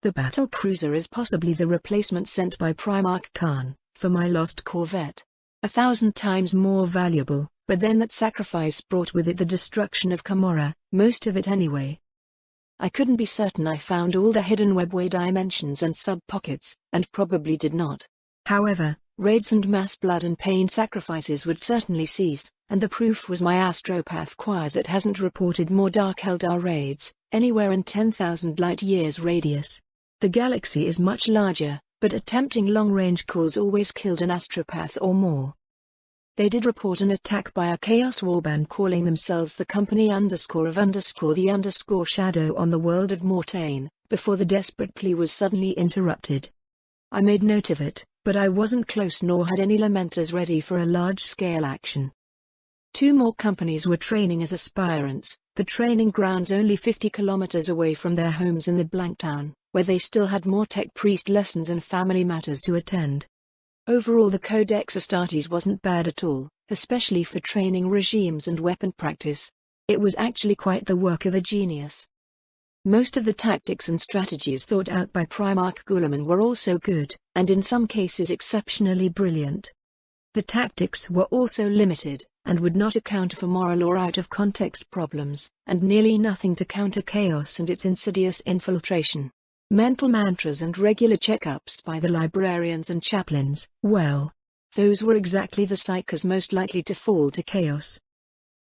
The battle cruiser is possibly the replacement sent by Primarch Khan for my lost corvette. 1,000 times more valuable, but then that sacrifice brought with it the destruction of Camorra, most of it anyway. I couldn't be certain I found all the hidden webway dimensions and sub-pockets, and probably did not. However, raids and mass blood and pain sacrifices would certainly cease, and the proof was my astropath choir that hasn't reported more Dark Eldar raids anywhere in 10,000 light-years radius. The galaxy is much larger, but attempting long-range calls always killed an astropath or more. They did report an attack by a Chaos Warband calling themselves the Company of the Shadow on the world of Mortain, before the desperate plea was suddenly interrupted. I made note of it, but I wasn't close nor had any lamenters ready for a large-scale action. 2 more companies were training as aspirants, the training grounds only 50 kilometers away from their homes in the Blank Town, where they still had more tech priest lessons and family matters to attend. Overall, the Codex Astartes wasn't bad at all, especially for training regimes and weapon practice. It was actually quite the work of a genius. Most of the tactics and strategies thought out by Primarch Guilliman were also good, and in some cases exceptionally brilliant. The tactics were also limited, and would not account for moral or out-of-context problems, and nearly nothing to counter chaos and its insidious infiltration. Mental mantras and regular checkups by the librarians and chaplains, well, those were exactly the psychers most likely to fall to chaos.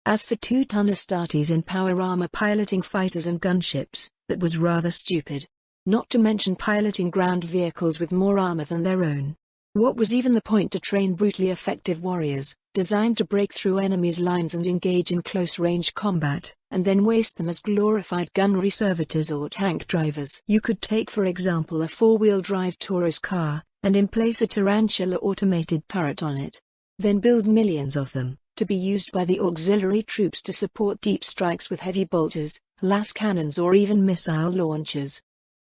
As for 2-ton Astartes in power armor piloting fighters and gunships, that was rather stupid. Not to mention piloting ground vehicles with more armor than their own. What was even the point to train brutally effective warriors, designed to break through enemies' lines and engage in close-range combat, and then waste them as glorified gunnery servitors or tank drivers? You could take for example a 4-wheel drive Taurus car, and emplace a tarantula automated turret on it. Then build millions of them, to be used by the auxiliary troops to support deep strikes with heavy bolters, las cannons or even missile launchers.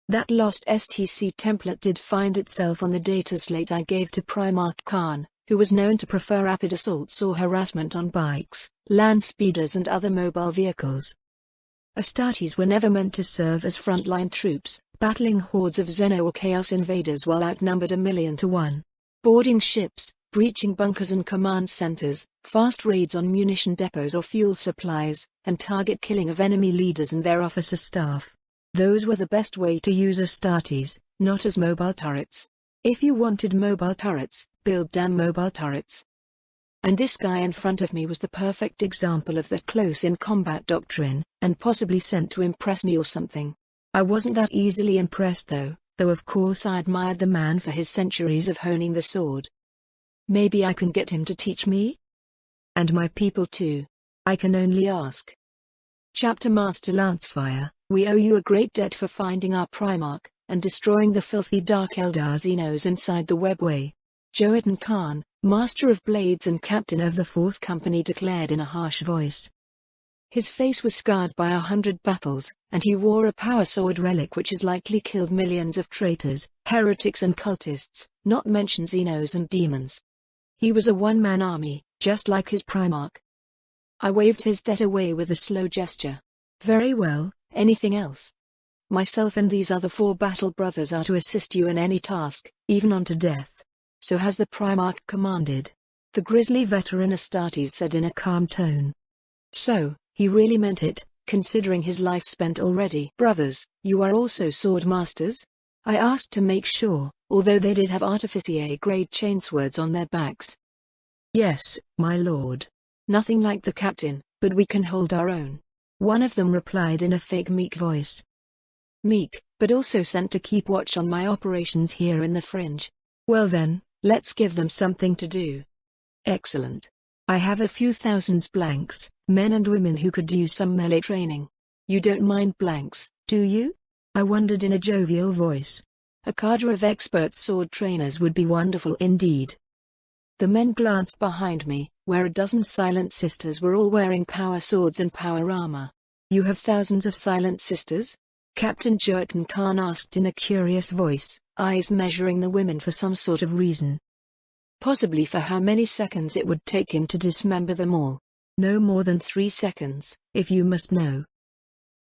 That lost STC template did find itself on the data slate I gave to Primarch Khan, who was known to prefer rapid assaults or harassment on bikes, land speeders and other mobile vehicles. Astartes were never meant to serve as frontline troops, battling hordes of Xeno or Chaos invaders while outnumbered 1,000,000 to 1. Boarding ships, breaching bunkers and command centers, fast raids on munition depots or fuel supplies, and target killing of enemy leaders and their officer staff. Those were the best way to use Astartes, not as mobile turrets. If you wanted mobile turrets, build damn mobile turrets. And this guy in front of me was the perfect example of that close-in combat doctrine, and possibly sent to impress me or something. I wasn't that easily impressed though of course I admired the man for his centuries of honing the sword. Maybe I can get him to teach me? And my people too. I can only ask. Chapter Master Lancefire, we owe you a great debt for finding our Primarch, and destroying the filthy Dark Eldar Xenos inside the webway. Joetan Khan, Master of Blades and Captain of the 4th Company, declared in a harsh voice. His face was scarred by 100 battles, and he wore a power sword relic which has likely killed millions of traitors, heretics and cultists, not mention Xenos and demons. He was a one-man army, just like his Primarch. I waved his debt away with a slow gesture. Very well, anything else? Myself and these other 4 battle brothers are to assist you in any task, even unto death. So has the Primarch commanded. The grisly veteran Astartes said in a calm tone. So, he really meant it, considering his life spent already. Brothers, you are also sword masters? I asked to make sure, although they did have artificier-grade chainswords on their backs. Yes, my lord. Nothing like the captain, but we can hold our own. One of them replied in a fake meek voice. Meek, but also sent to keep watch on my operations here in the fringe. Well then, let's give them something to do. Excellent. I have a few thousands blanks, men and women who could use some melee training. You don't mind blanks, do you? I wondered in a jovial voice. A cadre of expert sword trainers would be wonderful indeed. The men glanced behind me, where a dozen Silent Sisters were all wearing power swords and power armor. You have thousands of Silent Sisters? Captain Joetan Khan asked in a curious voice, eyes measuring the women for some sort of reason. Possibly for how many seconds it would take him to dismember them all. No more than 3 seconds, if you must know.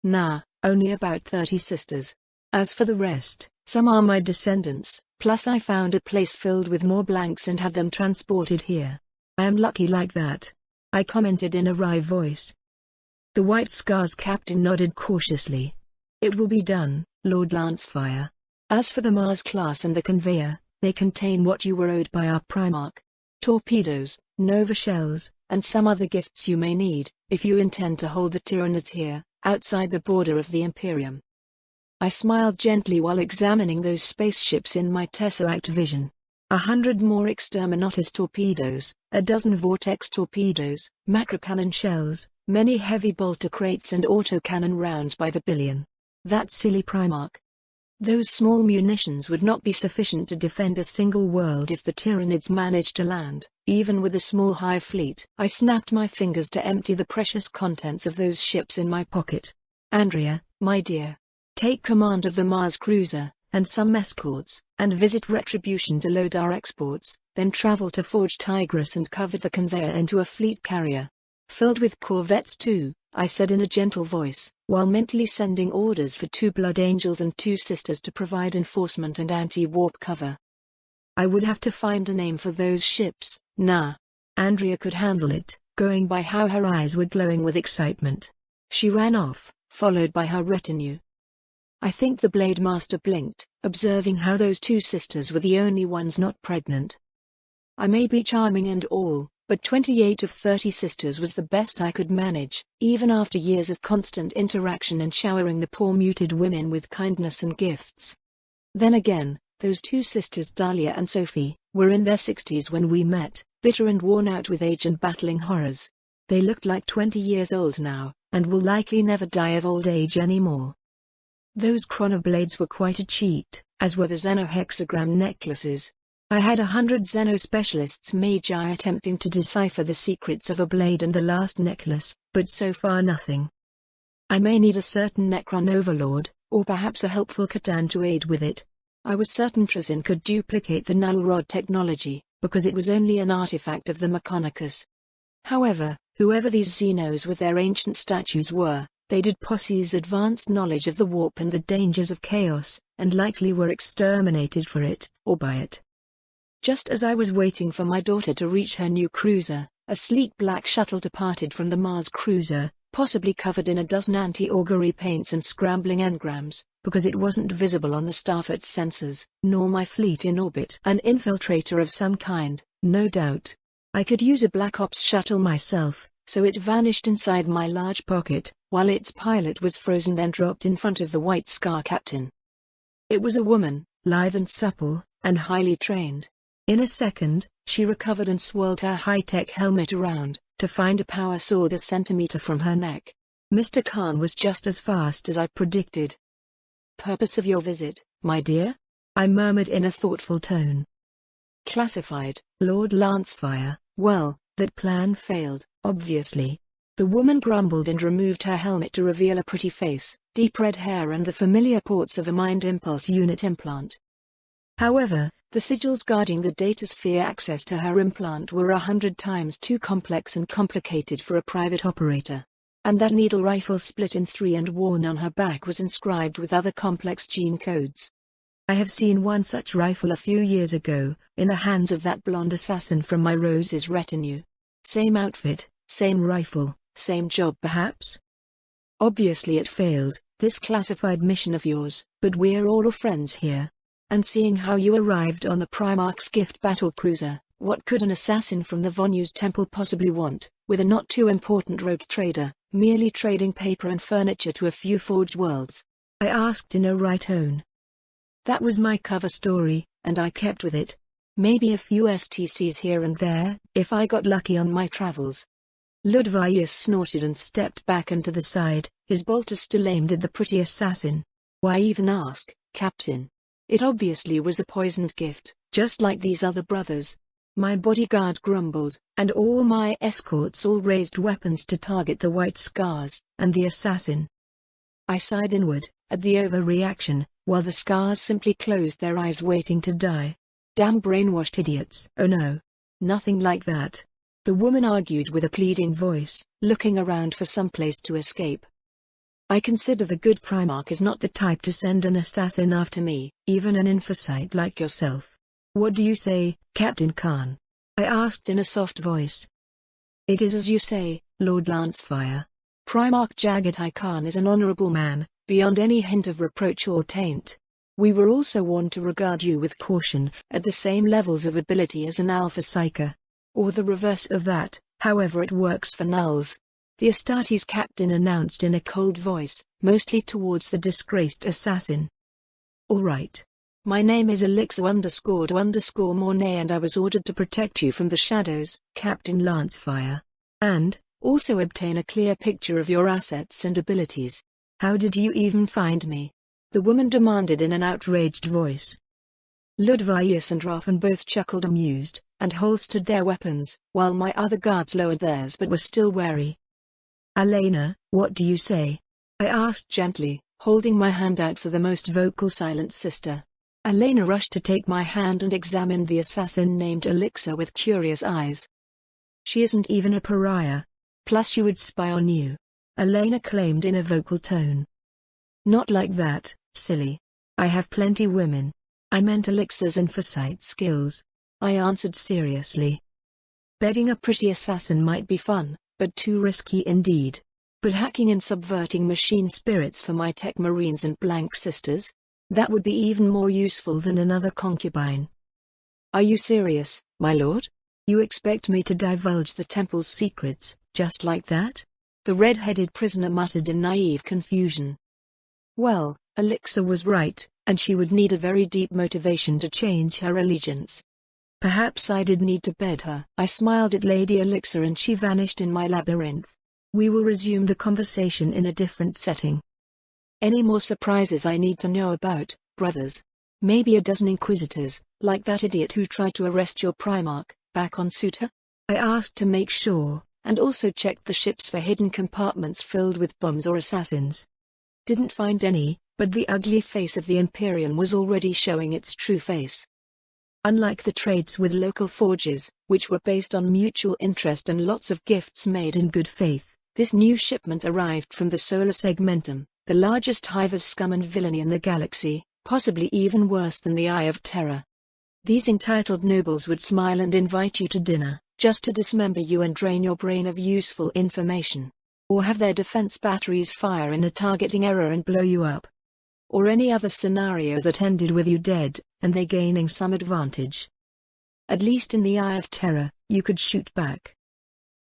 Nah, only about 30 sisters. As for the rest, some are my descendants, plus I found a place filled with more blanks and had them transported here. I am lucky like that, I commented in a wry voice. The White Scars captain nodded cautiously. It will be done, Lord Lancefire. As for the Mars class and the conveyor, they contain what you were owed by our Primarch. Torpedoes, Nova shells, and some other gifts you may need, if you intend to hold the Tyranids here, outside the border of the Imperium. I smiled gently while examining those spaceships in my Tesseract vision. 100 more Exterminatus torpedoes, a dozen Vortex torpedoes, macrocannon shells, many heavy bolter crates and autocannon rounds by the billion. That silly Primarch. Those small munitions would not be sufficient to defend a single world if the Tyranids managed to land, even with a small hive fleet. I snapped my fingers to empty the precious contents of those ships in my pocket. Andrea, my dear, take command of the Mars cruiser, and some escorts, and visit Retribution to load our exports, then travel to Forge Tigris and cover the conveyor into a fleet carrier. Filled with corvettes too, I said in a gentle voice, while mentally sending orders for 2 Blood Angels and 2 Sisters to provide enforcement and anti-warp cover. I would have to find a name for those ships. Nah. Andrea could handle it, going by how her eyes were glowing with excitement. She ran off, followed by her retinue. I think the Blade Master blinked, observing how those 2 sisters were the only ones not pregnant. I may be charming and all, but 28 of 30 sisters was the best I could manage, even after years of constant interaction and showering the poor muted women with kindness and gifts. Then again, those 2 sisters Dahlia and Sophie, were in their 60s when we met, bitter and worn out with age and battling horrors. They looked like 20 years old now, and will likely never die of old age anymore. Those chronoblades were quite a cheat, as were the xenohexagram necklaces. I had 100 Xeno-specialists magi attempting to decipher the secrets of a blade and the last necklace, but so far nothing. I may need a certain Necron overlord, or perhaps a helpful Catan to aid with it. I was certain Trazyn could duplicate the Null Rod technology, because it was only an artifact of the Mechonicus. However, whoever these Xenos with their ancient statues were, they did possess advanced knowledge of the warp and the dangers of chaos, and likely were exterminated for it, or by it. Just as I was waiting for my daughter to reach her new cruiser, a sleek black shuttle departed from the Mars cruiser, possibly covered in a dozen anti-augury paints and scrambling engrams, because it wasn't visible on the Starfoot's sensors, nor my fleet in orbit. An infiltrator of some kind, no doubt. I could use a Black Ops shuttle myself, so it vanished inside my large pocket, while its pilot was frozen then dropped in front of the White Scar captain. It was a woman, lithe and supple, and highly trained. In a second, she recovered and swirled her high-tech helmet around, to find a power sword a centimeter from her neck. Mr. Khan was just as fast as I predicted. "Purpose of your visit, my dear?" I murmured in a thoughtful tone. "Classified, Lord Lancefire." "Well, that plan failed, obviously." The woman grumbled and removed her helmet to reveal a pretty face, deep red hair and the familiar ports of a Mind Impulse unit implant. However, the sigils guarding the datasphere access to her implant were 100 times too complex and complicated for a private operator. And that needle rifle split in 3 and worn on her back was inscribed with other complex gene codes. I have seen one such rifle a few years ago, in the hands of that blonde assassin from my Rose's retinue. Same outfit, same rifle, same job perhaps? Obviously it failed, this classified mission of yours, but we're all friends here. And seeing how you arrived on the Primarch's gift battlecruiser, what could an assassin from the Vonus Temple possibly want, with a not-too-important rogue trader, merely trading paper and furniture to a few forged worlds? I asked in a wry tone. That was my cover story, and I kept with it. Maybe a few STCs here and there, if I got lucky on my travels. Ludvius snorted and stepped back and to the side, his bolter still aimed at the pretty assassin. Why even ask, Captain? It obviously was a poisoned gift, just like these other brothers. My bodyguard grumbled, and all my escorts all raised weapons to target the White Scars, and the assassin. I sighed inward, at the overreaction, while the Scars simply closed their eyes waiting to die. Damn brainwashed idiots. Oh no. Nothing like that. The woman argued with a pleading voice, looking around for some place to escape. I consider the good Primarch is not the type to send an assassin after me, even an infocyte like yourself. What do you say, Captain Khan? I asked in a soft voice. It is as you say, Lord Lancefire. Primarch Jagatai Khan is an honorable man, beyond any hint of reproach or taint. We were also warned to regard you with caution, at the same levels of ability as an Alpha Psyker. Or the reverse of that, however it works for nulls. The Astartes captain announced in a cold voice, mostly towards the disgraced assassin. All right. My name is Elixir__Mornay and I was ordered to protect you from the shadows, Captain Lancefire. And, also obtain a clear picture of your assets and abilities. How did you even find me? The woman demanded in an outraged voice. Ludvius and Rafen both chuckled amused, and holstered their weapons, while my other guards lowered theirs but were still wary. Elena, what do you say? I asked gently, holding my hand out for the most vocal silent sister. Elena rushed to take my hand and examined the assassin named Elixir with curious eyes. She isn't even a pariah. Plus she would spy on you. Elena claimed in a vocal tone. Not like that, silly. I have plenty women. I meant Elixir's infocyte skills. I answered seriously. Bedding a pretty assassin might be fun, but too risky indeed. But hacking and subverting machine spirits for my tech marines and blank sisters? That would be even more useful than another concubine. Are you serious, my lord? You expect me to divulge the temple's secrets, just like that? The red-headed prisoner muttered in naive confusion. Well, Elixir was right, and she would need a very deep motivation to change her allegiance. Perhaps I did need to bed her. I smiled at Lady Elixir and she vanished in my labyrinth. We will resume the conversation in a different setting. Any more surprises I need to know about, brothers? Maybe a dozen inquisitors, like that idiot who tried to arrest your Primarch, back on Suta? I asked to make sure, and also checked the ships for hidden compartments filled with bombs or assassins. Didn't find any, but the ugly face of the Imperium was already showing its true face. Unlike the trades with local forges, which were based on mutual interest and lots of gifts made in good faith, this new shipment arrived from the solar segmentum, the largest hive of scum and villainy in the galaxy, possibly even worse than the Eye of Terror. These entitled nobles would smile and invite you to dinner, just to dismember you and drain your brain of useful information. Or have their defense batteries fire in a targeting error and blow you up. Or any other scenario that ended with you dead, and they gaining some advantage. At least in the Eye of Terror, you could shoot back.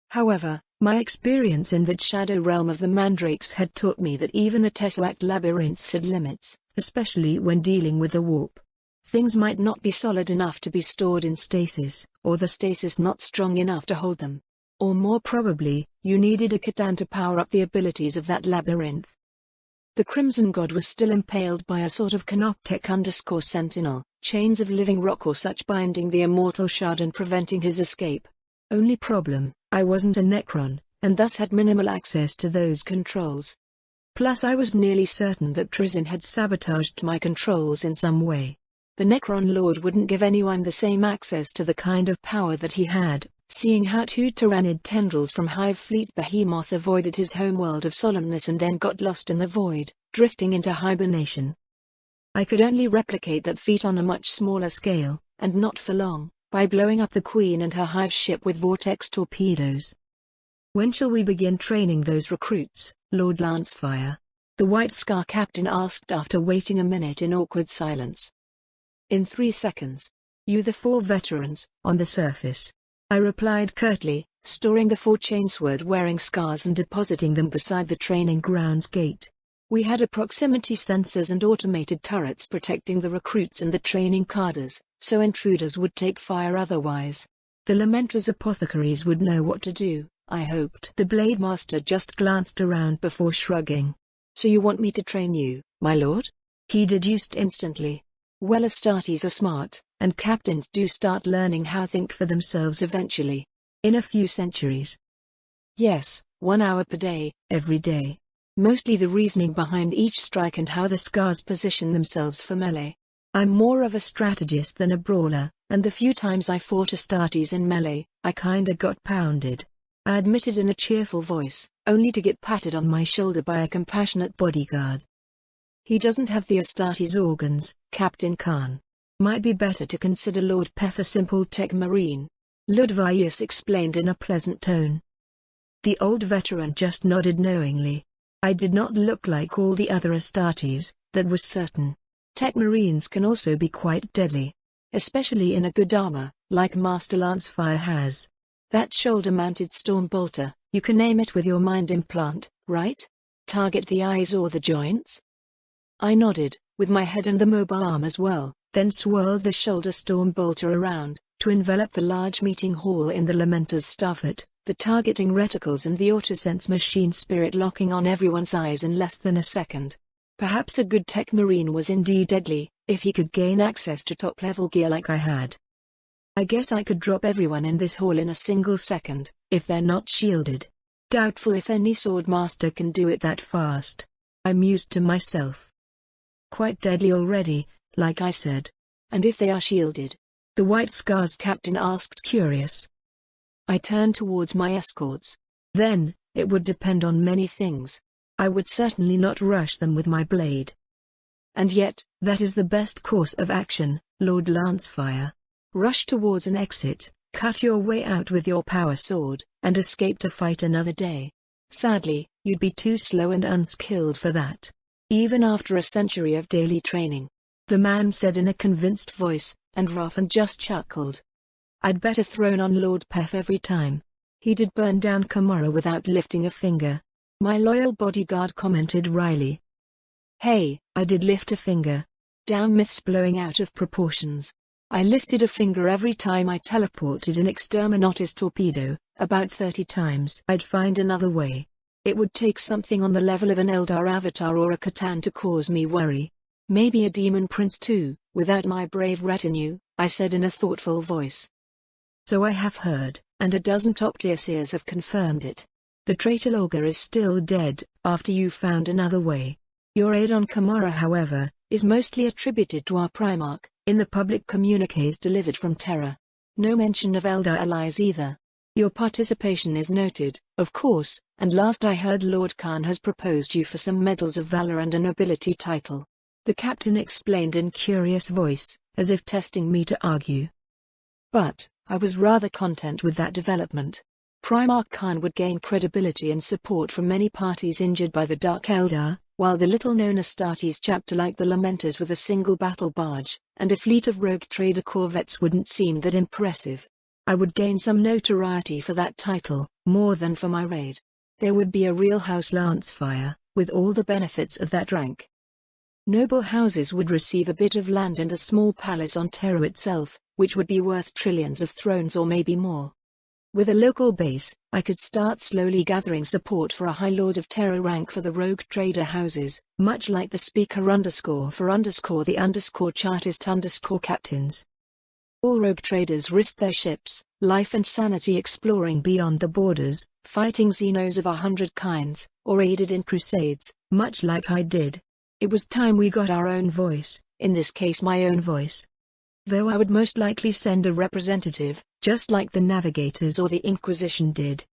However, my experience in that shadow realm of the mandrakes had taught me that even the Tesseract labyrinths had limits, especially when dealing with the warp. Things might not be solid enough to be stored in stasis, or the stasis not strong enough to hold them. Or more probably, you needed a Catan to power up the abilities of that labyrinth. The Crimson God was still impaled by a sort of canoptech_sentinel, chains of living rock or such binding the immortal shard and preventing his escape. Only problem, I wasn't a Necron, and thus had minimal access to those controls. Plus I was nearly certain that Trizin had sabotaged my controls in some way. The Necron Lord wouldn't give anyone the same access to the kind of power that he had, seeing how two tyrannid tendrils from Hive Fleet Behemoth avoided his homeworld of solemnness and then got lost in the void, drifting into hibernation. I could only replicate that feat on a much smaller scale, and not for long, by blowing up the Queen and her Hive ship with vortex torpedoes. When shall we begin training those recruits, Lord Lancefire? The White Scar captain asked after waiting a minute in awkward silence. In 3 seconds. You the 4 veterans, on the surface. I replied curtly, storing the 4 chainsword-wearing scars and depositing them beside the training grounds gate. We had a proximity sensors and automated turrets protecting the recruits and the training cadres, so intruders would take fire otherwise. The Lamentor's apothecaries would know what to do, I hoped. The Blade Master just glanced around before shrugging. So you want me to train you, my lord? He deduced instantly. Well, Astartes are smart, and captains do start learning how to think for themselves eventually. In a few centuries. Yes, 1 hour per day, every day. Mostly the reasoning behind each strike and how the scars position themselves for melee. I'm more of a strategist than a brawler, and the few times I fought Astartes in melee, I kinda got pounded. I admitted in a cheerful voice, only to get patted on my shoulder by a compassionate bodyguard. He doesn't have the Astartes organs, Captain Khan. Might be better to consider Lord Pef a simple tech marine. Ludvius explained in a pleasant tone. The old veteran just nodded knowingly. I did not look like all the other Astartes, that was certain. Tech marines can also be quite deadly. Especially in a good armor, like Master Lancefire has. That shoulder-mounted storm bolter, you can aim it with your mind implant, right? Target the eyes or the joints? I nodded, with my head and the mobile arm as well, then swirled the shoulder storm bolter around, to envelop the large meeting hall in the Lamenter's staffet, the targeting reticles and the autosense machine spirit locking on everyone's eyes in less than a second. Perhaps a good tech marine was indeed deadly, if he could gain access to top-level gear like I had. I guess I could drop everyone in this hall in a single second, if they're not shielded. Doubtful if any swordmaster can do it that fast. I mused to myself. Quite deadly already, like I said. And if they are shielded? The White Scars captain asked, curious. I turned towards my escorts. Then, it would depend on many things. I would certainly not rush them with my blade. And yet, that is the best course of action, Lord Lancefire. Rush towards an exit, cut your way out with your power sword, and escape to fight another day. Sadly, you'd be too slow and unskilled for that. Even after a century of daily training. The man said in a convinced voice, and Raffen just chuckled. I'd better thrown on Lord Pef every time. He did burn down Camorra without lifting a finger. My loyal bodyguard commented wryly. Hey, I did lift a finger. Damn myths blowing out of proportions. I lifted a finger every time I teleported an Exterminatus torpedo, about 30 times. I'd find another way. It would take something on the level of an Eldar avatar or a Catan to cause me worry. Maybe a demon prince too, without my brave retinue, I said in a thoughtful voice. So I have heard, and a dozen top-tier seers have confirmed it. The traitor Lorga is still dead, after you found another way. Your aid on Camorra, however, is mostly attributed to our Primarch, in the public communiques delivered from Terra. No mention of Eldar allies either. Your participation is noted, of course, and last I heard Lord Khan has proposed you for some medals of valor and a nobility title. The captain explained in curious voice, as if testing me to argue. But, I was rather content with that development. Primarch Khan would gain credibility and support from many parties injured by the Dark Eldar, while the little-known Astartes chapter like the Lamenters with a single battle barge, and a fleet of rogue trader corvettes wouldn't seem that impressive. I would gain some notoriety for that title, more than for my raid. There would be a real house Lancefire, with all the benefits of that rank. Noble houses would receive a bit of land and a small palace on Terra itself, which would be worth trillions of thrones or maybe more. With a local base, I could start slowly gathering support for a High Lord of Terra rank for the rogue trader houses, much like the speaker _ the _ captains. All rogue traders risked their ships, life and sanity exploring beyond the borders, fighting Xenos of 100 kinds, or aided in crusades, much like I did. It was time we got our own voice, in this case my own voice. Though I would most likely send a representative, just like the Navigators or the Inquisition did.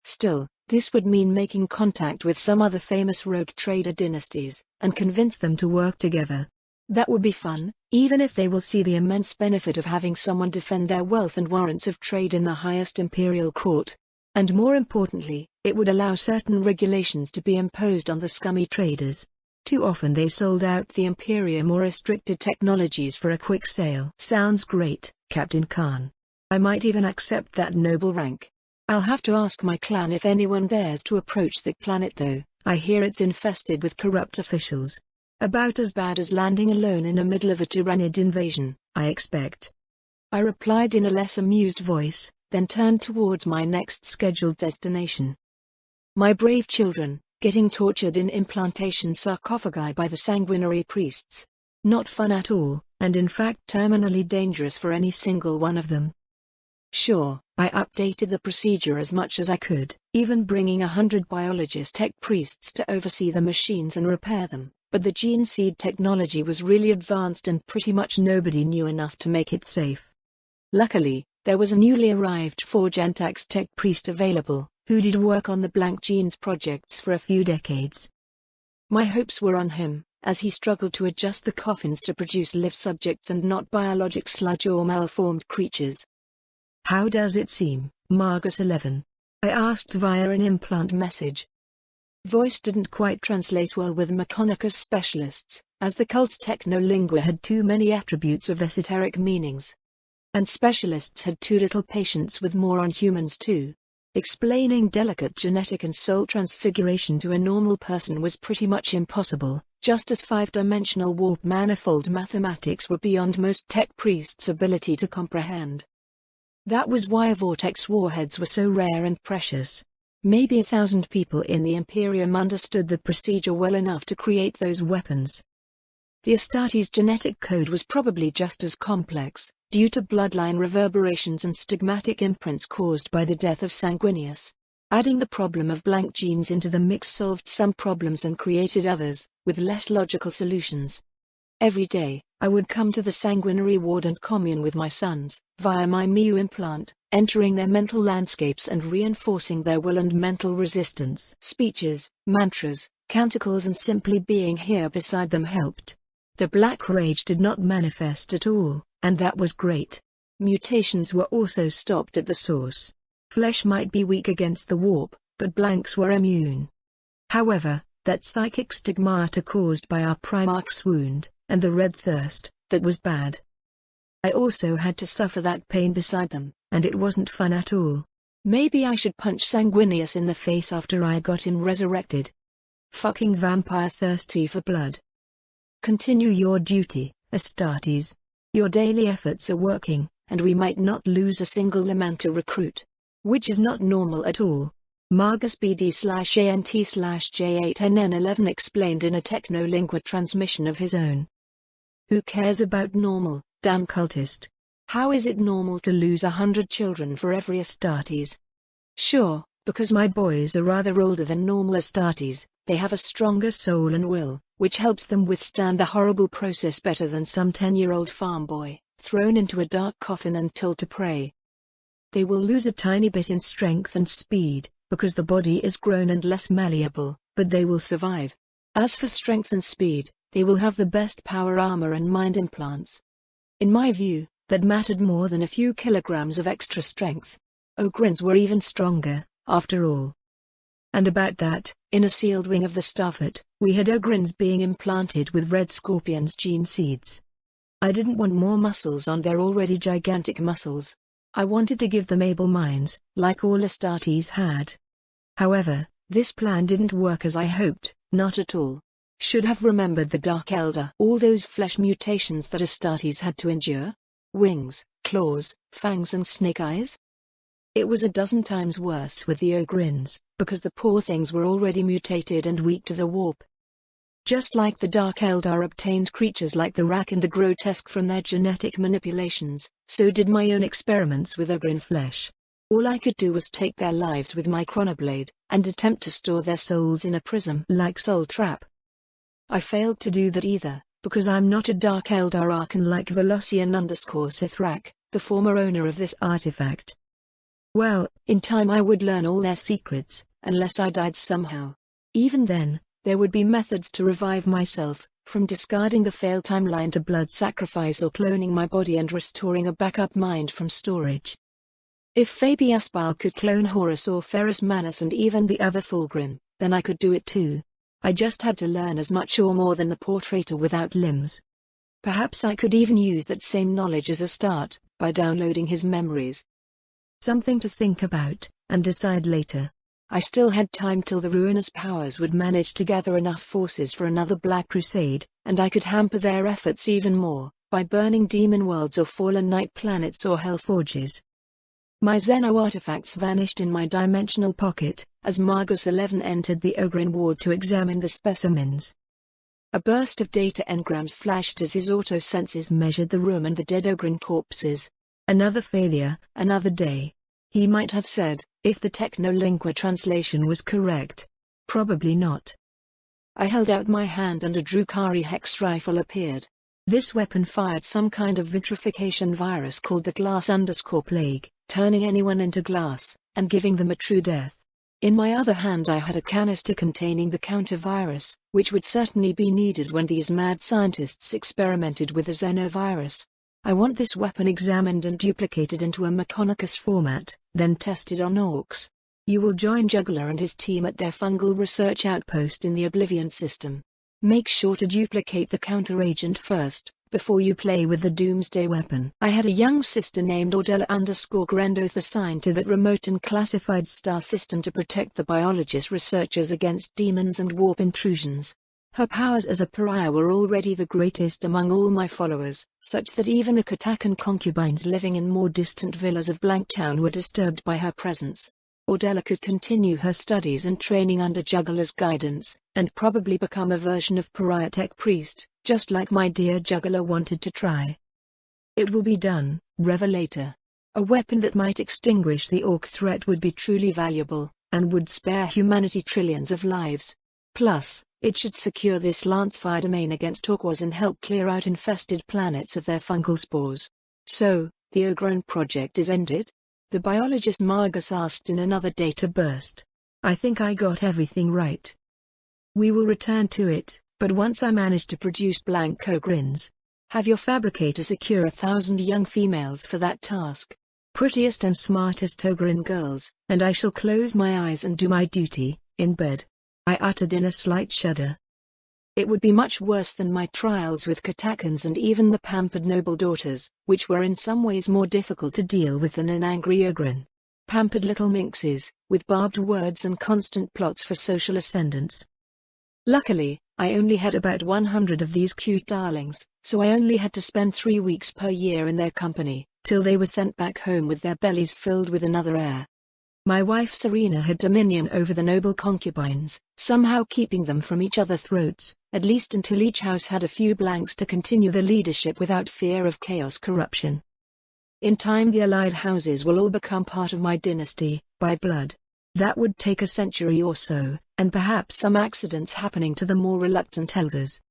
Still, this would mean making contact with some other famous rogue trader dynasties, and convince them to work together. That would be fun, even if they will see the immense benefit of having someone defend their wealth and warrants of trade in the highest imperial court. And more importantly, it would allow certain regulations to be imposed on the scummy traders. Too often they sold out the Imperium or restricted technologies for a quick sale. Sounds great, Captain Khan. I might even accept that noble rank. I'll have to ask my clan if anyone dares to approach the planet though. I hear it's infested with corrupt officials. About as bad as landing alone in the middle of a Tyrannid invasion, I expect. I replied in a less amused voice, then turned towards my next scheduled destination. My brave children, getting tortured in implantation sarcophagi by the sanguinary priests. Not fun at all, and in fact terminally dangerous for any single one of them. Sure, I updated the procedure as much as I could, even bringing 100 biologist-tech priests to oversee the machines and repair them, but the gene seed technology was really advanced and pretty much nobody knew enough to make it safe. Luckily, there was a newly arrived Forgentax tech priest available, who did work on the Blank Genes projects for a few decades. My hopes were on him, as he struggled to adjust the coffins to produce live subjects and not biologic sludge or malformed creatures. "How does it seem, Margus 11? I asked via an implant message. Voice didn't quite translate well with Mechonicus specialists, as the cult's technolingua had too many attributes of esoteric meanings. And specialists had too little patience with more on humans too. Explaining delicate genetic and soul transfiguration to a normal person was pretty much impossible, just as five-dimensional warp manifold mathematics were beyond most tech priests' ability to comprehend. That was why vortex warheads were so rare and precious. Maybe 1,000 people in the Imperium understood the procedure well enough to create those weapons. The Astartes genetic code was probably just as complex, due to bloodline reverberations and stigmatic imprints caused by the death of Sanguinius. Adding the problem of blank genes into the mix solved some problems and created others, with less logical solutions. Every day, I would come to the sanguinary ward and commune with my sons, via my Miu implant, entering their mental landscapes and reinforcing their will and mental resistance. Speeches, mantras, canticles and simply being here beside them helped. The black rage did not manifest at all, and that was great. Mutations were also stopped at the source. Flesh might be weak against the warp, but blanks were immune. However, that psychic stigmata caused by our Primarch's wound, and the red thirst, that was bad. I also had to suffer that pain beside them, and it wasn't fun at all. Maybe I should punch Sanguinius in the face after I got him resurrected. Fucking vampire thirsty for blood. Continue your duty, Astartes. Your daily efforts are working, and we might not lose a single Lamanta recruit. Which is not normal at all. Margus BD/ANT/J8NN11 explained in a technolingua transmission of his own. Who cares about normal, damn cultist? How is it normal to lose 100 children for every Astartes? Sure, because my boys are rather older than normal Astartes, they have a stronger soul and will, which helps them withstand the horrible process better than some 10-year-old farm boy, thrown into a dark coffin and told to pray. They will lose a tiny bit in strength and speed, because the body is grown and less malleable, but they will survive. As for strength and speed, they will have the best power armor and mind implants. In my view, that mattered more than a few kilograms of extra strength. Ogrins were even stronger, after all. And about that, in a sealed wing of the Starfleet, we had Ogrins being implanted with Red Scorpion's gene seeds. I didn't want more muscles on their already gigantic muscles. I wanted to give them able minds, like all Astartes had. However, this plan didn't work as I hoped, not at all. Should have remembered the Dark Elder. All those flesh mutations that Astartes had to endure? Wings, claws, fangs and snake eyes? It was a dozen times worse with the Ogrins, because the poor things were already mutated and weak to the warp. Just like the Dark Eldar obtained creatures like the Rak and the Grotesque from their genetic manipulations, so did my own experiments with Ogrin flesh. All I could do was take their lives with my chronoblade, and attempt to store their souls in a prism like Soul Trap. I failed to do that either, because I'm not a Dark Eldar Archon like Velocian_Sithrak, the former owner of this artifact. Well, in time I would learn all their secrets, unless I died somehow. Even then, there would be methods to revive myself, from discarding the failed timeline to blood sacrifice or cloning my body and restoring a backup mind from storage. If Fabi Aspal could clone Horus or Ferrus Manus and even the other Fulgrim, then I could do it too. I just had to learn as much or more than the portraitor without limbs. Perhaps I could even use that same knowledge as a start, by downloading his memories. Something to think about, and decide later. I still had time till the ruinous powers would manage to gather enough forces for another Black Crusade, and I could hamper their efforts even more, by burning demon worlds or fallen night planets or hell forges. My Zeno artifacts vanished in my dimensional pocket, as Margus 11 entered the Ogrin ward to examine the specimens. A burst of data engrams flashed as his auto-senses measured the room and the dead Ogrin corpses. Another failure, another day. He might have said, if the technolingua translation was correct. Probably not. I held out my hand and a Drukhari hex rifle appeared. This weapon fired some kind of vitrification virus called the glass_plague, turning anyone into glass, and giving them a true death. In my other hand I had a canister containing the counter-virus, which would certainly be needed when these mad scientists experimented with the xenovirus. I want this weapon examined and duplicated into a Mechonicus format, then tested on orcs. You will join Juggler and his team at their fungal research outpost in the Oblivion system. Make sure to duplicate the counter-agent first, before you play with the Doomsday weapon. I had a young sister named Ordella_Grendoth assigned to that remote and classified star system to protect the biologist researchers against demons and warp intrusions. Her powers as a pariah were already the greatest among all my followers, such that even the Katakan concubines living in more distant villas of Blanktown were disturbed by her presence. Ordella could continue her studies and training under Juggler's guidance, and probably become a version of Pariah Tech Priest, just like my dear Juggler wanted to try. It will be done, Revelator. A weapon that might extinguish the orc threat would be truly valuable, and would spare humanity trillions of lives. Plus, it should secure this Lancefire domain against orc and help clear out infested planets of their fungal spores. So, the Ogron project is ended? The biologist Margus asked in another data burst. I think I got everything right. We will return to it, but once I manage to produce blank ogrins. Have your fabricator secure 1,000 young females for that task. Prettiest and smartest ogrin girls, and I shall close my eyes and do my duty, in bed. I uttered in a slight shudder. It would be much worse than my trials with Katakans and even the pampered noble daughters, which were in some ways more difficult to deal with than an angry ogrin. Pampered little minxes, with barbed words and constant plots for social ascendance. Luckily, I only had about 100 of these cute darlings, so I only had to spend 3 weeks per year in their company, till they were sent back home with their bellies filled with another heir. My wife Serena had dominion over the noble concubines, somehow keeping them from each other's throats, at least until each house had a few blanks to continue the leadership without fear of chaos corruption. In time the allied houses will all become part of my dynasty, by blood. That would take a century or so, and perhaps some accidents happening to the more reluctant elders.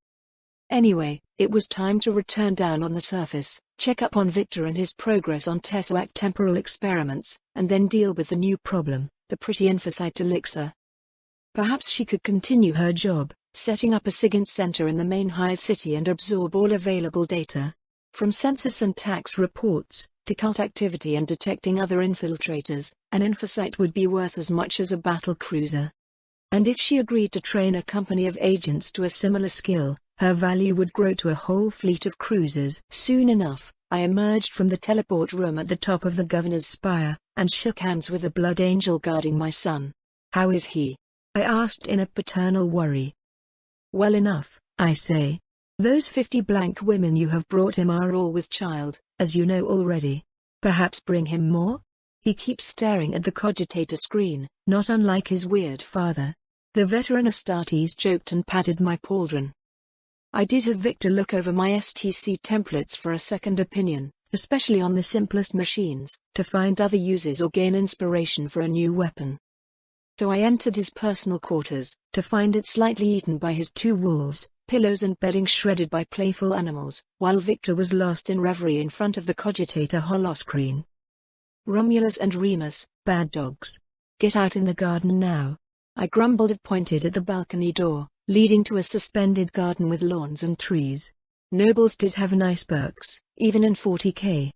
Anyway, it was time to return down on the surface, check up on Victor and his progress on Tesseract temporal experiments, and then deal with the new problem, the pretty Infocyte elixir. Perhaps she could continue her job, setting up a SIGINT center in the main hive city and absorb all available data. From census and tax reports, to cult activity and detecting other infiltrators, an Infocyte would be worth as much as a battle cruiser. And if she agreed to train a company of agents to a similar skill, her value would grow to a whole fleet of cruisers. Soon enough, I emerged from the teleport room at the top of the governor's spire, and shook hands with the blood angel guarding my son. How is he? I asked in a paternal worry. Well enough, I say. Those 50 blank women you have brought him are all with child, as you know already. Perhaps bring him more? He keeps staring at the cogitator screen, not unlike his weird father. The veteran Astartes joked and patted my pauldron. I did have Victor look over my STC templates for a second opinion, especially on the simplest machines, to find other uses or gain inspiration for a new weapon. So I entered his personal quarters, to find it slightly eaten by his 2 wolves, pillows and bedding shredded by playful animals, while Victor was lost in reverie in front of the cogitator holoscreen. Romulus and Remus, bad dogs. Get out in the garden now. I grumbled and pointed at the balcony door, leading to a suspended garden with lawns and trees. Nobles did have nice perks, even in 40k.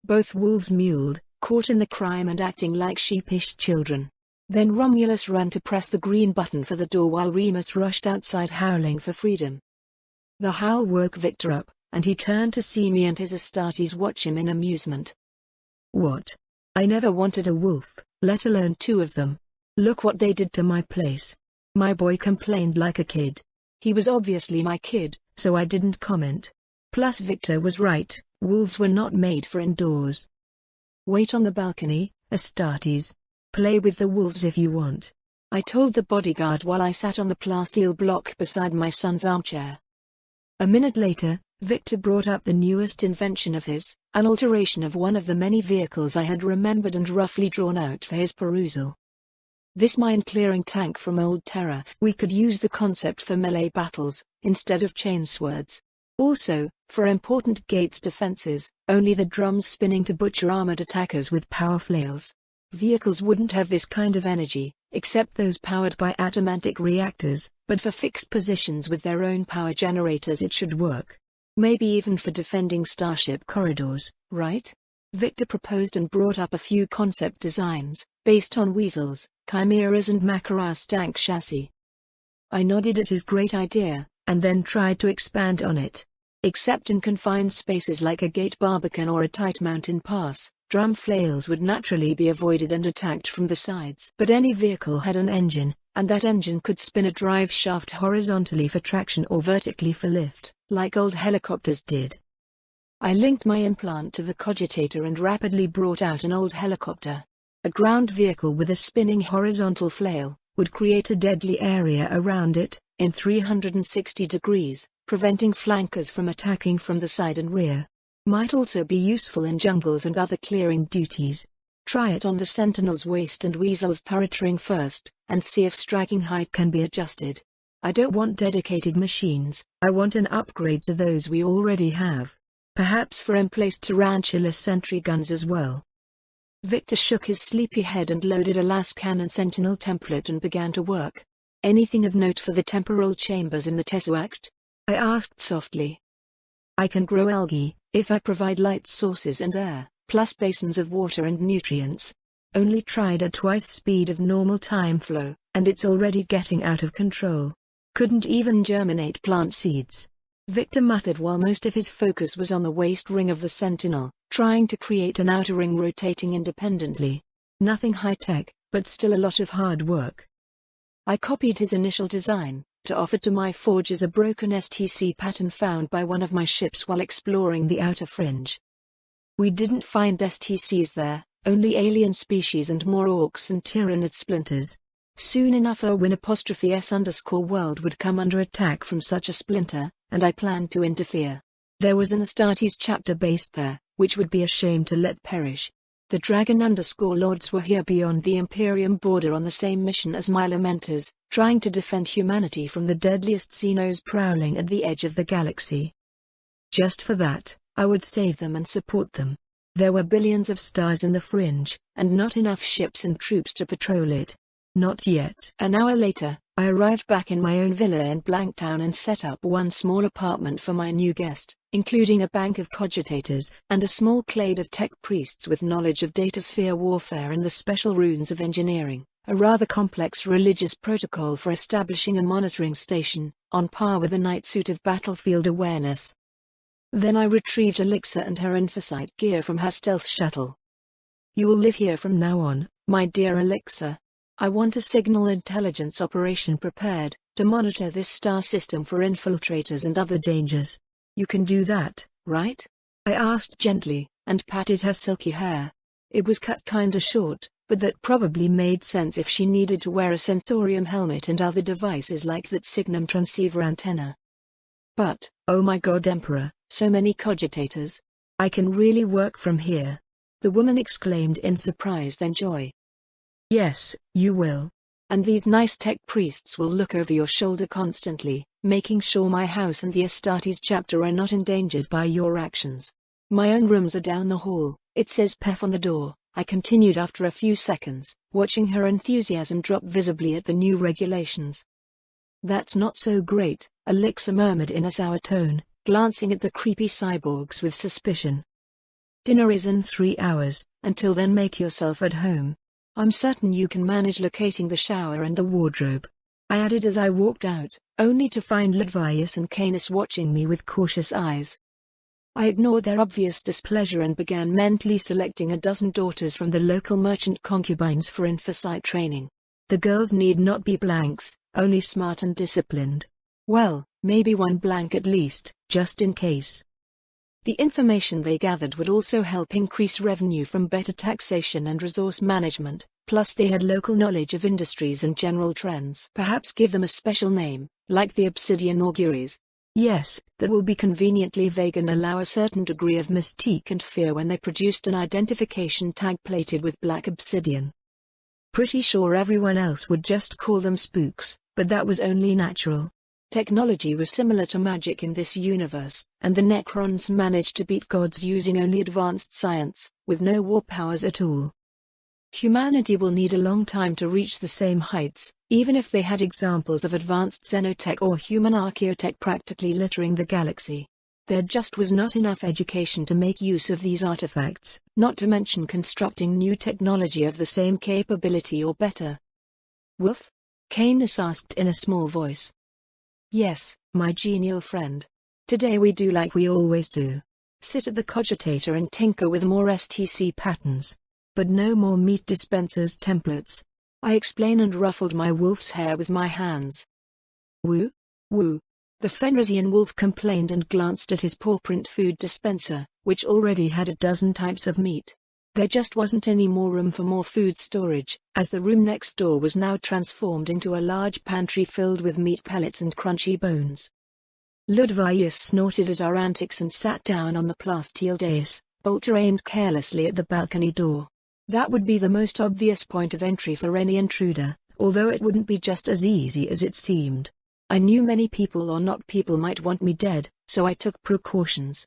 Both wolves mewed, caught in the crime and acting like sheepish children. Then Romulus ran to press the green button for the door while Remus rushed outside howling for freedom. The howl woke Victor up, and he turned to see me and his Astartes watch him in amusement. What? I never wanted a wolf, let alone 2 of them. Look what they did to my place. My boy complained like a kid. He was obviously my kid, so I didn't comment. Plus Victor was right, wolves were not made for indoors. Wait on the balcony, Astartes. Play with the wolves if you want. I told the bodyguard while I sat on the plasteel block beside my son's armchair. A minute later, Victor brought up the newest invention of his, an alteration of one of the many vehicles I had remembered and roughly drawn out for his perusal. This mine-clearing tank from Old Terra. We could use the concept for melee battles, instead of chainswords. Also, For important gates defenses, only the drums spinning to butcher armored attackers with power flails. Vehicles wouldn't have this kind of energy, except those powered by atomantic reactors, but for fixed positions with their own power generators it should work. Maybe even for defending starship corridors, right? Victor proposed and brought up a few concept designs, based on weasels, chimeras and Makaras tank chassis. I nodded at his great idea, and then tried to expand on it. Except in confined spaces like a gate barbican or a tight mountain pass, drum flails would naturally be avoided and attacked from the sides. But any vehicle had an engine, and that engine could spin a drive shaft horizontally for traction or vertically for lift, like old helicopters did. I linked my implant to the cogitator and rapidly brought out an old helicopter. A ground vehicle with a spinning horizontal flail would create a deadly area around it, in 360 degrees, preventing flankers from attacking from the side and rear. Might also be useful in jungles and other clearing duties. Try it on the Sentinel's waist and Weasel's turret ring first, and see if striking height can be adjusted. I don't want dedicated machines, I want an upgrade to those we already have. Perhaps for emplaced tarantula sentry guns as well. Victor shook his sleepy head and loaded a las cannon Sentinel template and began to work. Anything of note for the temporal chambers in the Tesseract? I asked softly. I can grow algae, if I provide light sources and air, plus basins of water and nutrients. Only tried at twice speed of normal time flow, and it's already getting out of control. Couldn't even germinate plant seeds. Victor muttered while most of his focus was on the waist ring of the Sentinel, trying to create an outer ring rotating independently. Nothing high-tech, but still a lot of hard work. I copied his initial design, to offer to my forge as a broken STC pattern found by one of my ships while exploring the outer fringe. We didn't find STCs there, only alien species and more orcs and tyrannid splinters. Soon enough Win_S_world would come under attack from such a splinter, and I planned to interfere. There was an Astartes chapter based there, which would be a shame to let perish. The Dragon_Lords were here beyond the Imperium border on the same mission as my Lamenters, trying to defend humanity from the deadliest Xenos prowling at the edge of the galaxy. Just for that, I would save them and support them. There were billions of stars in the fringe, and not enough ships and troops to patrol it. Not yet. An hour later, I arrived back in my own villa in Blanktown and set up one small apartment for my new guest, including a bank of cogitators, and a small clade of tech priests with knowledge of datasphere warfare and the special runes of engineering, a rather complex religious protocol for establishing a monitoring station, on par with a night suit of battlefield awareness. Then I retrieved Elixir and her Infocyte gear from her stealth shuttle. You will live here from now on, my dear Elixir. I want a signal intelligence operation prepared, to monitor this star system for infiltrators and other dangers. You can do that, right? I asked gently, and patted her silky hair. It was cut kinda short, but that probably made sense if she needed to wear a sensorium helmet and other devices like that Signum transceiver antenna. But, oh my god Emperor, so many cogitators. I can really work from here. The woman exclaimed in surprise then joy. Yes, you will. And these nice tech priests will look over your shoulder constantly, making sure my house and the Astartes chapter are not endangered by your actions. My own rooms are down the hall, it says Pef on the door, I continued after a few seconds, watching her enthusiasm drop visibly at the new regulations. That's not so great, Elixir murmured in a sour tone, glancing at the creepy cyborgs with suspicion. Dinner is in 3 hours, until then make yourself at home. I'm certain you can manage locating the shower and the wardrobe. I added as I walked out, only to find Ledvius and Canis watching me with cautious eyes. I ignored their obvious displeasure and began mentally selecting a dozen daughters from the local merchant concubines for Infocyte training. The girls need not be blanks, only smart and disciplined. Well, maybe one blank at least, just in case. The information they gathered would also help increase revenue from better taxation and resource management, plus they had local knowledge of industries and general trends. Perhaps give them a special name, like the Obsidian Auguries. Yes, that will be conveniently vague and allow a certain degree of mystique and fear when they produced an identification tag plated with black obsidian. Pretty sure everyone else would just call them spooks, but that was only natural. Technology was similar to magic in this universe, and the Necrons managed to beat gods using only advanced science, with no war powers at all. Humanity will need a long time to reach the same heights, even if they had examples of advanced xenotech or human archaeotech practically littering the galaxy. There just was not enough education to make use of these artifacts, not to mention constructing new technology of the same capability or better. Woof? Canis asked in a small voice. Yes, my genial friend. Today we do like we always do. Sit at the cogitator and tinker with more STC patterns. But no more meat dispensers templates. I explain and ruffled my wolf's hair with my hands. Woo? Woo. The Fenrisian wolf complained and glanced at his paw-print food dispenser, which already had a dozen types of meat. There just wasn't any more room for more food storage, as the room next door was now transformed into a large pantry filled with meat pellets and crunchy bones. Ludvius snorted at our antics and sat down on the plasteel dais, bolter aimed carelessly at the balcony door. That would be the most obvious point of entry for any intruder, although it wouldn't be just as easy as it seemed. I knew many people or not people might want me dead, so I took precautions.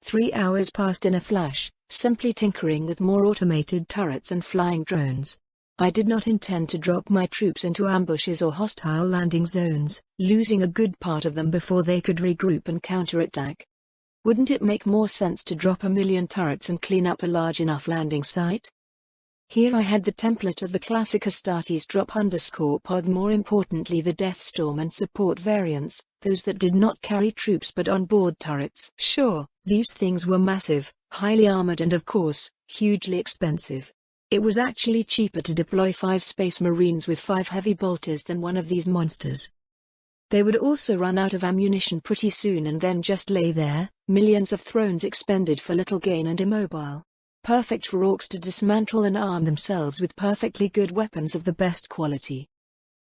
3 hours passed in a flash, simply tinkering with more automated turrets and flying drones. I did not intend to drop my troops into ambushes or hostile landing zones, losing a good part of them before they could regroup and counterattack. Wouldn't it make more sense to drop 1,000,000 turrets and clean up a large enough landing site? Here I had the template of the classic Astartes drop_pod, more importantly the Deathstorm and support variants, those that did not carry troops but onboard turrets. Sure, these things were massive, highly armored and of course, hugely expensive. It was actually cheaper to deploy 5 Space Marines with 5 heavy bolters than one of these monsters. They would also run out of ammunition pretty soon and then just lay there, millions of thrones expended for little gain and immobile. Perfect for orcs to dismantle and arm themselves with perfectly good weapons of the best quality.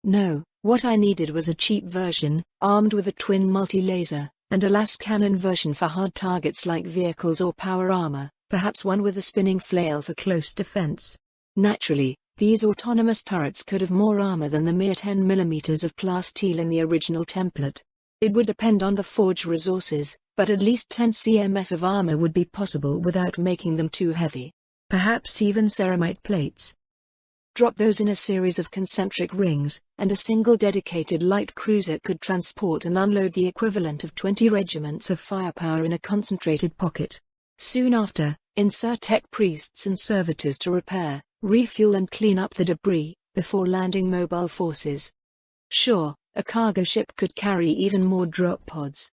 No, what I needed was a cheap version, armed with a twin multi-laser, and a las cannon version for hard targets like vehicles or power armor, perhaps one with a spinning flail for close defense. Naturally, these autonomous turrets could have more armor than the mere 10 mm of plasteel in the original template. It would depend on the forge resources, but at least 10 cms of armor would be possible without making them too heavy. Perhaps even ceramite plates. Drop those in a series of concentric rings, and a single dedicated light cruiser could transport and unload the equivalent of 20 regiments of firepower in a concentrated pocket. Soon after, insert tech priests and servitors to repair, refuel and clean up the debris, before landing mobile forces. Sure, a cargo ship could carry even more drop pods.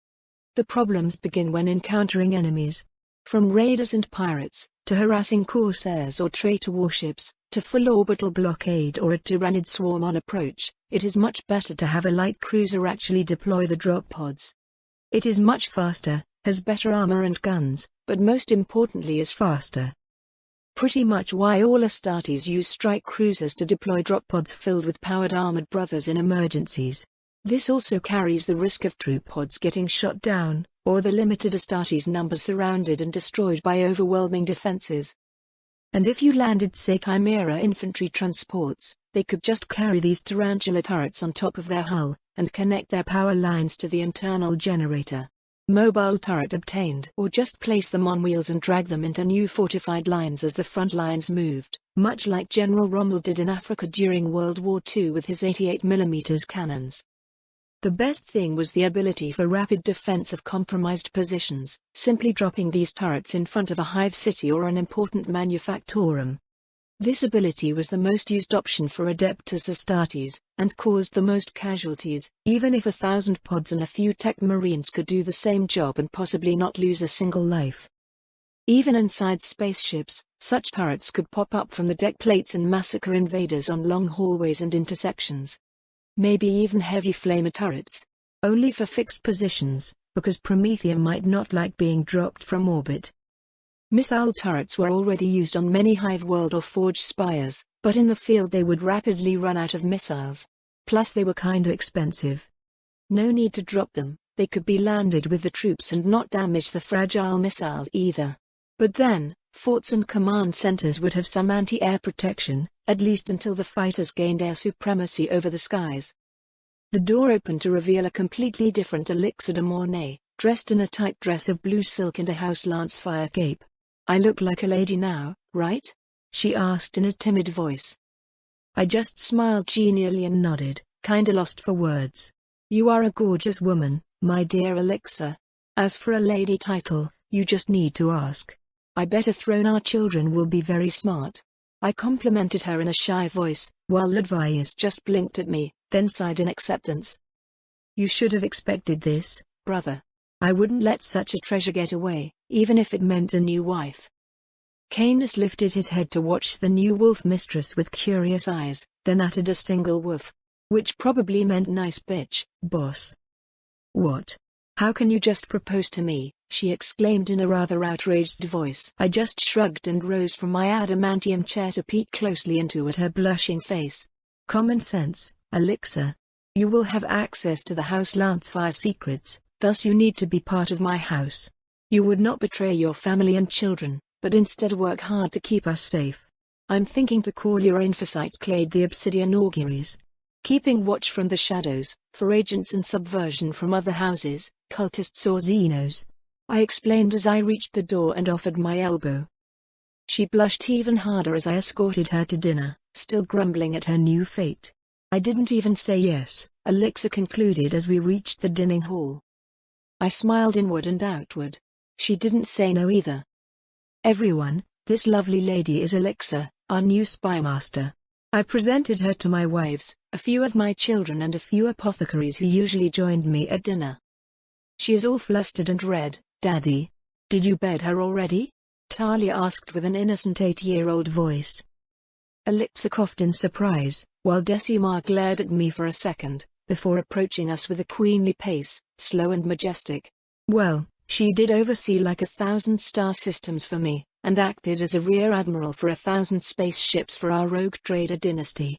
The problems begin when encountering enemies. From raiders and pirates, to harassing corsairs or traitor warships, to full orbital blockade or a tyrannid swarm on approach, it is much better to have a light cruiser actually deploy the drop pods. It is much faster, has better armor and guns, but most importantly is faster. Pretty much why all Astartes use strike cruisers to deploy drop pods filled with powered armored brothers in emergencies. This also carries the risk of troop pods getting shot down, or the limited Astartes numbers surrounded and destroyed by overwhelming defenses. And if you landed say Chimera infantry transports, they could just carry these tarantula turrets on top of their hull, and connect their power lines to the internal generator. Mobile turret obtained. Or just place them on wheels and drag them into new fortified lines as the front lines moved, much like General Rommel did in Africa during World War II with his 88mm cannons. The best thing was the ability for rapid defense of compromised positions, simply dropping these turrets in front of a hive city or an important manufactorum. This ability was the most used option for Adeptus Astartes, and caused the most casualties, even if 1,000 pods and a few tech marines could do the same job and possibly not lose a single life. Even inside spaceships, such turrets could pop up from the deck plates and massacre invaders on long hallways and intersections. Maybe even heavy flamer turrets. Only for fixed positions, because Prometheum might not like being dropped from orbit. Missile turrets were already used on many Hive World or Forge spires, but in the field they would rapidly run out of missiles. Plus they were kinda expensive. No need to drop them, they could be landed with the troops and not damage the fragile missiles either. But then, forts and command centers would have some anti-air protection, at least until the fighters gained air supremacy over the skies. The door opened to reveal a completely different Elixir de Mornay, dressed in a tight dress of blue silk and a house lance fire cape. "I look like a lady now, right?" she asked in a timid voice. I just smiled genially and nodded, kinda lost for words. "You are a gorgeous woman, my dear Elixir. As for a lady title, you just need to ask. I bet a throne our children will be very smart." I complimented her in a shy voice, while Ludvius just blinked at me, then sighed in acceptance. "You should have expected this, brother. I wouldn't let such a treasure get away, even if it meant a new wife." Canis lifted his head to watch the new wolf mistress with curious eyes, then uttered a single woof. Which probably meant nice bitch, boss. "What? How can you just propose to me?" she exclaimed in a rather outraged voice. I just shrugged and rose from my adamantium chair to peek closely into her blushing face. "Common sense, Elixir. You will have access to the House Lancefire secrets, thus you need to be part of my house. You would not betray your family and children, but instead work hard to keep us safe. I'm thinking to call your Infocyte Clade the Obsidian Auguries. Keeping watch from the shadows, for agents and subversion from other houses, cultists or Xenos," I explained as I reached the door and offered my elbow. She blushed even harder as I escorted her to dinner, still grumbling at her new fate. "I didn't even say yes," Elixir concluded as we reached the dining hall. I smiled inward and outward. She didn't say no either. "Everyone, this lovely lady is Elixir, our new spymaster." I presented her to my wives, a few of my children and a few apothecaries who usually joined me at dinner. "She is all flustered and red, Daddy. Did you bed her already?" Talia asked with an innocent 8-year-old voice. Elixir coughed in surprise, while Decimar glared at me for a second, before approaching us with a queenly pace, slow and majestic. "Well, she did oversee like 1,000 star systems for me, and acted as a rear admiral for 1,000 spaceships for our rogue trader dynasty."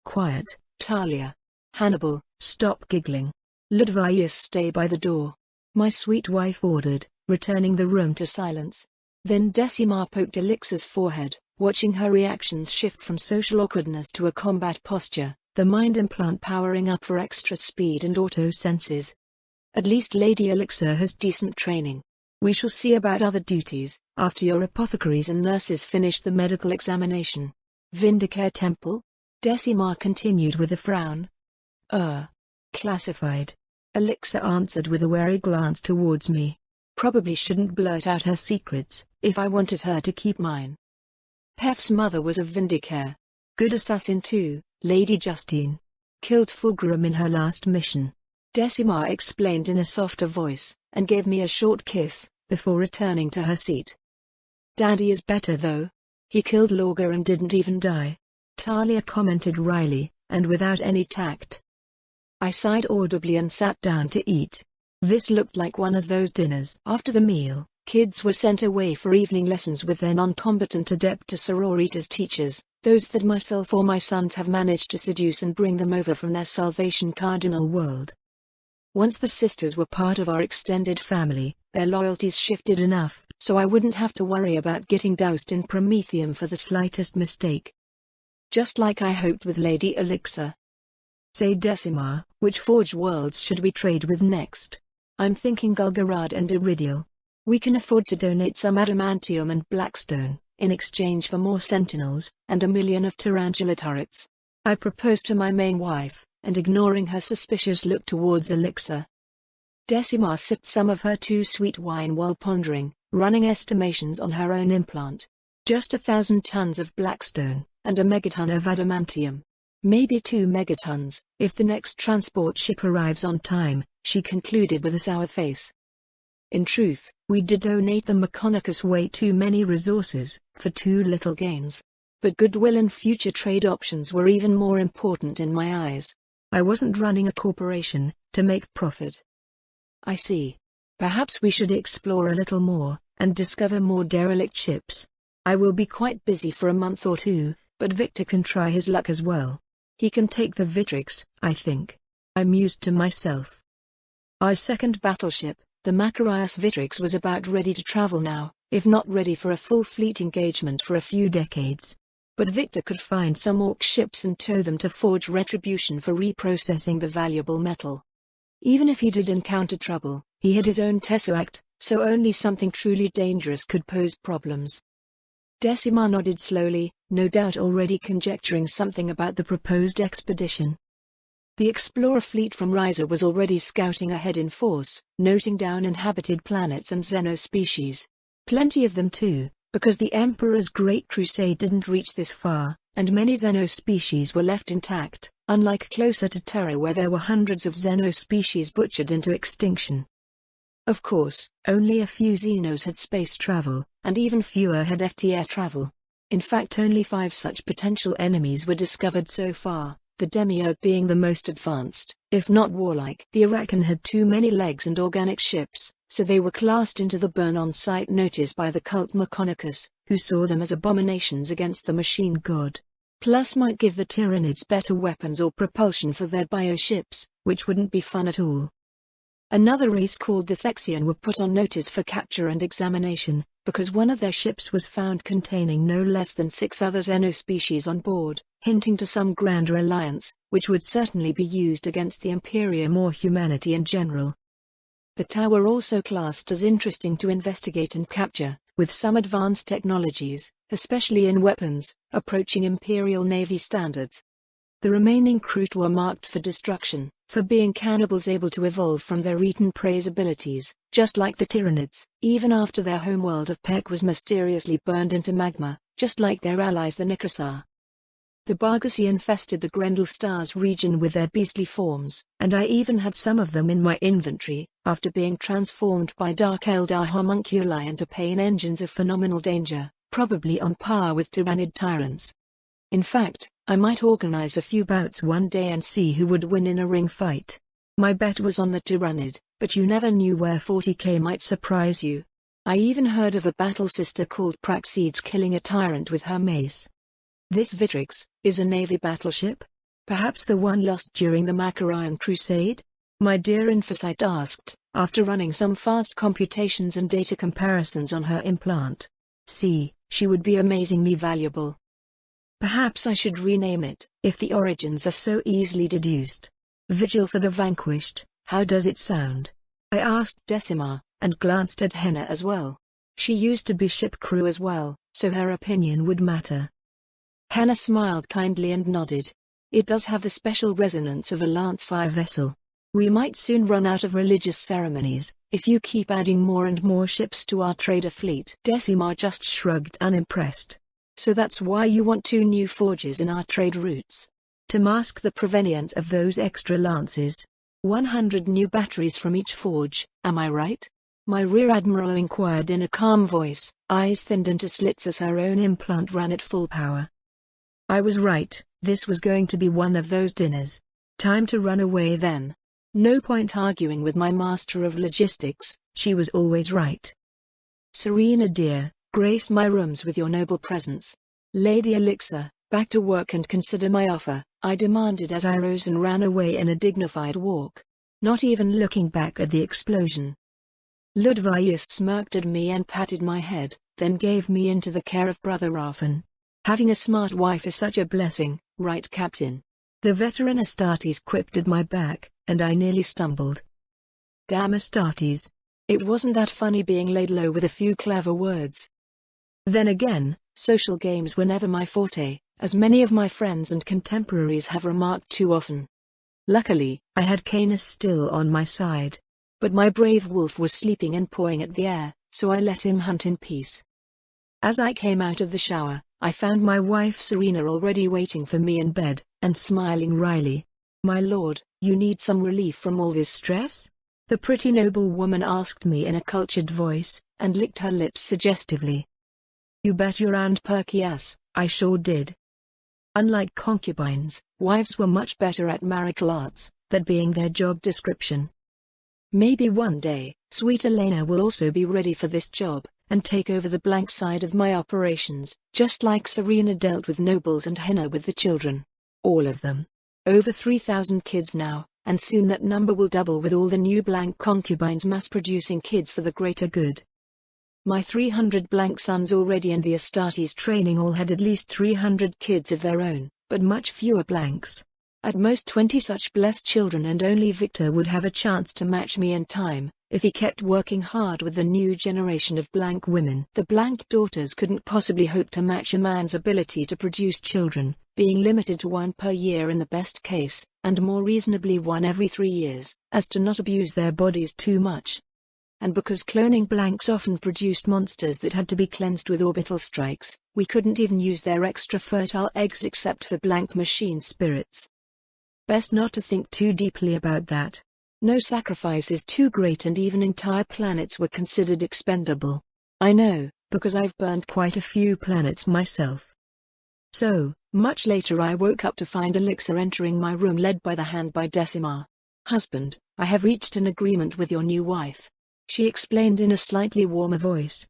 "Quiet, Talia. Hannibal, stop giggling. Ludvius, stay by the door," my sweet wife ordered, returning the room to silence. Then Decimar poked Elixir's forehead, watching her reactions shift from social awkwardness to a combat posture, the mind implant powering up for extra speed and auto senses. "At least Lady Elixir has decent training. We shall see about other duties, after your apothecaries and nurses finish the medical examination." "Vindicare Temple?" Decimar continued with a frown. Classified." Elixir answered with a wary glance towards me. "Probably shouldn't blurt out her secrets, if I wanted her to keep mine." Hef's mother was a Vindicare. Good assassin too, Lady Justine. Killed Fulgrim in her last mission. Decimar explained in a softer voice, and gave me a short kiss, before returning to her seat. "Daddy is better though. He killed Lorga and didn't even die," Talia commented wryly, and without any tact. I sighed audibly and sat down to eat. This looked like one of those dinners. After the meal, kids were sent away for evening lessons with their non-combatant Adeptus Sororitas teachers, those that myself or my sons have managed to seduce and bring them over from their Salvation Cardinal world. Once the sisters were part of our extended family, their loyalties shifted enough, so I wouldn't have to worry about getting doused in promethium for the slightest mistake. Just like I hoped with Lady Elixir. "Say Decimar, which Forge worlds should we trade with next?" "I'm thinking Gulgarad and Iridial. We can afford to donate some adamantium and blackstone, in exchange for more sentinels, and 1,000,000 of tarantula turrets." I proposed to my main wife, and ignoring her suspicious look towards Elixir. Decimar sipped some of her too sweet wine while pondering, running estimations on her own implant. "Just 1,000 tons of blackstone, and a megaton of adamantium. Maybe 2 megatons, if the next transport ship arrives on time," she concluded with a sour face. In truth, we did donate the Mechonicus way too many resources, for too little gains. But goodwill and future trade options were even more important in my eyes. I wasn't running a corporation, to make profit. "I see. Perhaps we should explore a little more, and discover more derelict ships. I will be quite busy for a month or two, but Victor can try his luck as well. He can take the Vitrix, I think," I mused to myself. Our second battleship, the Macarius Vitrix, was about ready to travel now, if not ready for a full fleet engagement for a few decades. But Victor could find some orc ships and tow them to forge retribution for reprocessing the valuable metal. Even if he did encounter trouble, he had his own tesseract, so only something truly dangerous could pose problems. Decima nodded slowly, no doubt already conjecturing something about the proposed expedition. The explorer fleet from Riza was already scouting ahead in force, noting down inhabited planets and xenospecies. Plenty of them too, because the Emperor's Great Crusade didn't reach this far, and many xenospecies were left intact, unlike closer to Terra where there were hundreds of xenospecies butchered into extinction. Of course, only a few Xenos had space travel, and even fewer had FT air travel. In fact, only 5 such potential enemies were discovered so far, the Demiurge being the most advanced, if not warlike. The Arakan had too many legs and organic ships, so they were classed into the burn-on-sight notice by the cult Mechonicus, who saw them as abominations against the machine god. Plus might give the Tyranids better weapons or propulsion for their bioships, which wouldn't be fun at all. Another race called the Thexian were put on notice for capture and examination, because one of their ships was found containing no less than 6 other xenospecies on board, hinting to some grander alliance, which would certainly be used against the Imperium or humanity in general. The Tau were also classed as interesting to investigate and capture, with some advanced technologies, especially in weapons, approaching Imperial Navy standards. The remaining Kroot were marked for destruction, for being cannibals able to evolve from their eaten prey's abilities, just like the Tyranids, even after their homeworld of Pek was mysteriously burned into magma, just like their allies the Nikasar. The Bargusi infested the Grendel Stars region with their beastly forms, and I even had some of them in my inventory, after being transformed by Dark Eldar homunculi into pain engines of phenomenal danger, probably on par with Tyrannid tyrants. In fact, I might organize a few bouts one day and see who would win in a ring fight. My bet was on the Tyrannid, but you never knew where 40k might surprise you. I even heard of a battle sister called Praxedes killing a tyrant with her mace. This Vitrix is a navy battleship? Perhaps the one lost during the Macarian Crusade? My dear Infocyte asked, after running some fast computations and data comparisons on her implant. See, she would be amazingly valuable. Perhaps I should rename it, if the origins are so easily deduced. Vigil for the Vanquished, how does it sound? I asked Decima, and glanced at Henna as well. She used to be ship crew as well, so her opinion would matter. Henna smiled kindly and nodded. It does have the special resonance of a lance-fire vessel. We might soon run out of religious ceremonies, if you keep adding more and more ships to our trader fleet. Decima just shrugged unimpressed. So that's why you want 2 new forges in our trade routes? To mask the provenience of those extra lances. 100 new batteries from each forge, am I right? My rear admiral inquired in a calm voice, eyes thinned into slits as her own implant ran at full power. I was right, this was going to be one of those dinners. Time to run away then. No point arguing with my master of logistics, she was always right. Serena dear, grace my rooms with your noble presence. Lady Elixir, back to work and consider my offer, I demanded as I rose and ran away in a dignified walk, not even looking back at the explosion. Ludvius smirked at me and patted my head, then gave me into the care of Brother Rafen. Having a smart wife is such a blessing, right Captain? The veteran Astartes quipped at my back, and I nearly stumbled. Damn Astartes. It wasn't that funny being laid low with a few clever words. Then again, social games were never my forte, as many of my friends and contemporaries have remarked too often. Luckily, I had Canis still on my side. But my brave wolf was sleeping and pawing at the air, so I let him hunt in peace. As I came out of the shower, I found my wife Serena already waiting for me in bed, and smiling wryly. My lord, you need some relief from all this stress? The pretty noble woman asked me in a cultured voice, and licked her lips suggestively. You bet your round perky ass, I sure did. Unlike concubines, wives were much better at marital arts, that being their job description. Maybe one day, sweet Elena will also be ready for this job, and take over the blank side of my operations, just like Serena dealt with nobles and Henna with the children. All of them. Over 3,000 kids now, and soon that number will double with all the new blank concubines mass-producing kids for the greater good. My 300 blank sons already in the Astartes training all had at least 300 kids of their own, but much fewer blanks. At most 20 such blessed children, and only Victor would have a chance to match me in time, if he kept working hard with the new generation of blank women. The blank daughters couldn't possibly hope to match a man's ability to produce children, being limited to one per year in the best case, and more reasonably one every 3 years, as to not abuse their bodies too much. And because cloning blanks often produced monsters that had to be cleansed with orbital strikes, we couldn't even use their extra fertile eggs except for blank machine spirits. Best not to think too deeply about that. No sacrifice is too great, and even entire planets were considered expendable. I know, because I've burned quite a few planets myself. So, much later I woke up to find Elixir entering my room led by the hand by Decima. "Husband, I have reached an agreement with your new wife," she explained in a slightly warmer voice.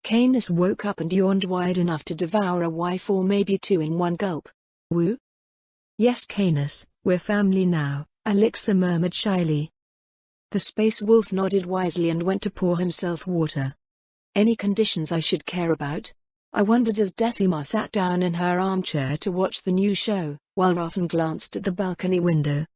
Canis woke up and yawned wide enough to devour a wife or maybe two in one gulp. "Woo?" "Yes, Canis, we're family now," Elixir murmured shyly. The space wolf nodded wisely and went to pour himself water. "Any conditions I should care about?" I wondered as Decima sat down in her armchair to watch the new show, while Raffen glanced at the balcony window.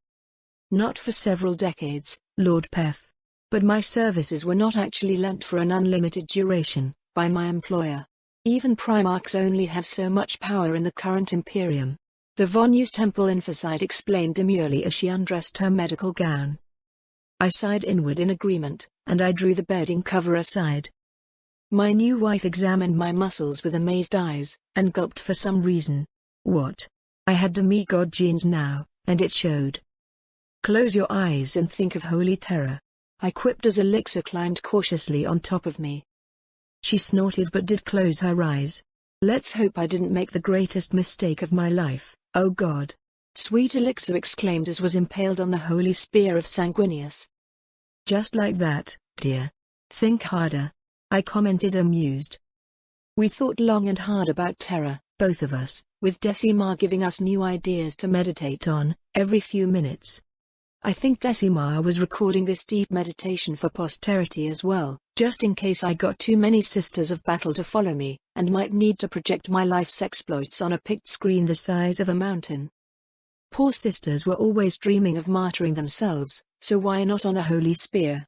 "Not for several decades, Lord Pef. But my services were not actually lent for an unlimited duration, by my employer. Even Primarchs only have so much power in the current Imperium," the Von News Temple Infocyte explained demurely as she undressed her medical gown. I sighed inward in agreement, and I drew the bedding cover aside. My new wife examined my muscles with amazed eyes, and gulped for some reason. What? I had demigod genes now, and it showed. "Close your eyes and think of holy terror," I quipped as Elixir climbed cautiously on top of me. She snorted but did close her eyes. "Let's hope I didn't make the greatest mistake of my life, oh God," sweet Elixir exclaimed as was impaled on the holy spear of Sanguinius. "Just like that, dear. Think harder," I commented amused. We thought long and hard about terror, both of us, with Decima giving us new ideas to meditate on, every few minutes. I think Decima was recording this deep meditation for posterity as well, just in case I got too many Sisters of Battle to follow me, and might need to project my life's exploits on a pict screen the size of a mountain. Poor sisters were always dreaming of martyring themselves, so why not on a holy spear?